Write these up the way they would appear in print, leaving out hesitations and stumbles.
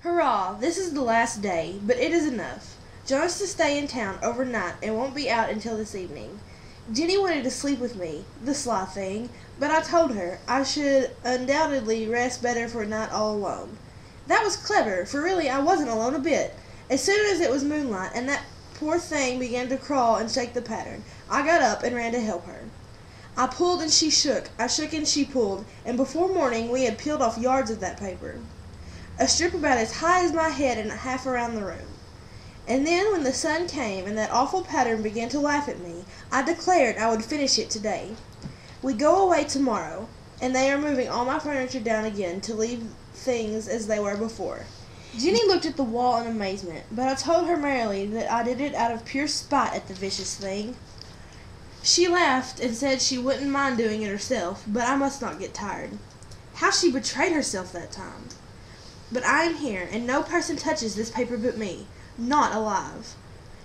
Hurrah! This is the last day, but it is enough. John is to stay in town overnight and won't be out until this evening. Jenny wanted to sleep with me, the sly thing, but I told her I should undoubtedly rest better for a night all alone. That was clever, for really I wasn't alone a bit. As soon as it was moonlight and that poor thing began to crawl and shake the pattern, I got up and ran to help her. I pulled and she shook, I shook and she pulled, and before morning we had peeled off yards of that paper. A strip about as high as my head and half around the room. And then when the sun came and that awful pattern began to laugh at me, I declared I would finish it today. We go away tomorrow, and they are moving all my furniture down again to leave things as they were before. Jenny looked at the wall in amazement, but I told her merrily that I did it out of pure spite at the vicious thing. She laughed and said she wouldn't mind doing it herself, but I must not get tired. How she betrayed herself that time! But I am here, and no person touches this paper but me, not alive.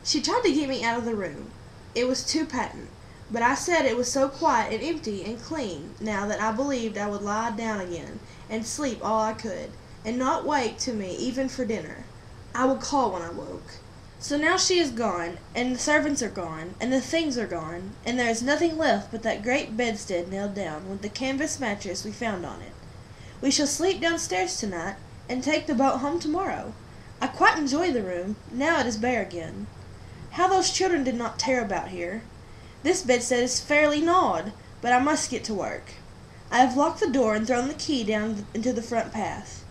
She tried to get me out of the room. It was too patent, but I said it was so quiet and empty and clean now that I believed I would lie down again and sleep all I could, and not wake to me even for dinner. I would call when I woke. So now she is gone, and the servants are gone, and the things are gone, and there is nothing left but that great bedstead nailed down, with the canvas mattress we found on it. We shall sleep downstairs tonight, and take the boat home tomorrow. I quite enjoy the room, now it is bare again. How those children did not tear about here. This bedstead is fairly gnawed, but I must get to work. I have locked the door and thrown the key down into the front path.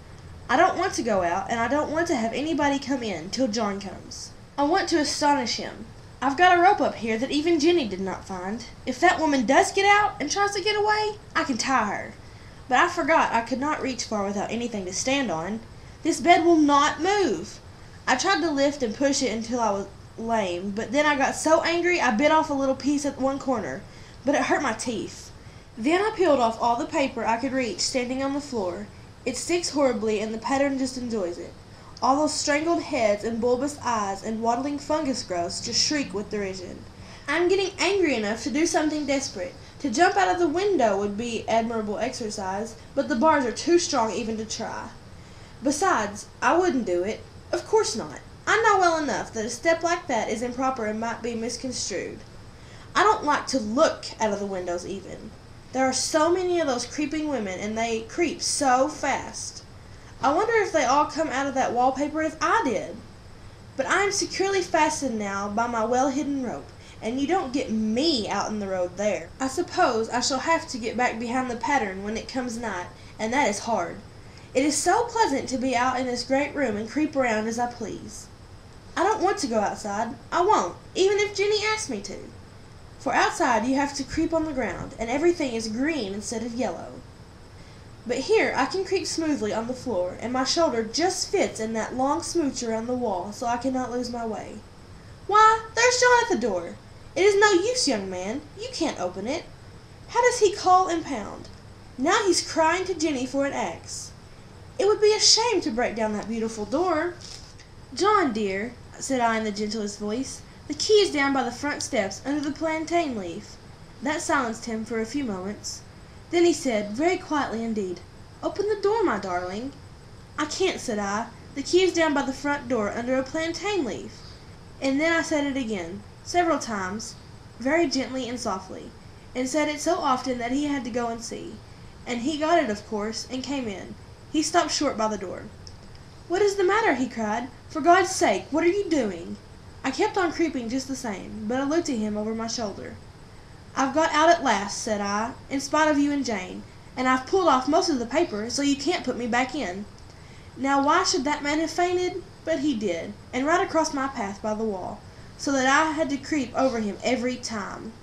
I don't want to go out, and I don't want to have anybody come in till John comes. I want to astonish him. I've got a rope up here that even Jenny did not find. If that woman does get out and tries to get away, I can tie her. But I forgot I could not reach far without anything to stand on. This bed will not move. I tried to lift and push it until I was lame, but then I got so angry I bit off a little piece at one corner, but it hurt my teeth. Then I peeled off all the paper I could reach standing on the floor. It sticks horribly and the pattern just enjoys it. All those strangled heads and bulbous eyes and waddling fungus growths just shriek with derision. I'm getting angry enough to do something desperate. To jump out of the window would be admirable exercise, but the bars are too strong even to try. Besides, I wouldn't do it. Of course not. I know well enough that a step like that is improper and might be misconstrued. I don't like to look out of the windows even. There are so many of those creeping women, and they creep so fast. I wonder if they all come out of that wallpaper as I did. But I am securely fastened now by my well-hidden rope, and you don't get me out in the road there. I suppose I shall have to get back behind the pattern when it comes night, and that is hard. It is so pleasant to be out in this great room and creep around as I please. I don't want to go outside. I won't, even if Jenny asks me to. For outside you have to creep on the ground, and everything is green instead of yellow. But here I can creep smoothly on the floor, and my shoulder just fits in that long smooch around the wall, so I cannot lose my way. Why, there's John at the door. It is no use, young man. You can't open it. How does he call and pound? Now he's crying to Jenny for an axe. It would be a shame to break down that beautiful door. John, dear, said I in the gentlest voice, the key is down by the front steps under the plantain leaf. That silenced him for a few moments. Then he said, very quietly indeed, open the door, my darling. I can't, said I. The key is down by the front door under a plantain leaf. And then I said it again, several times, very gently and softly, and said it so often that he had to go and see. And he got it, of course, and came in. He stopped short by the door. What is the matter? He cried. For God's sake, what are you doing? I kept on creeping just the same, but I looked at him over my shoulder. I've got out at last, said I, in spite of you and Jane, and I've pulled off most of the paper, so you can't put me back in. Now why should that man have fainted? But he did, and right across my path by the wall, so that I had to creep over him every time.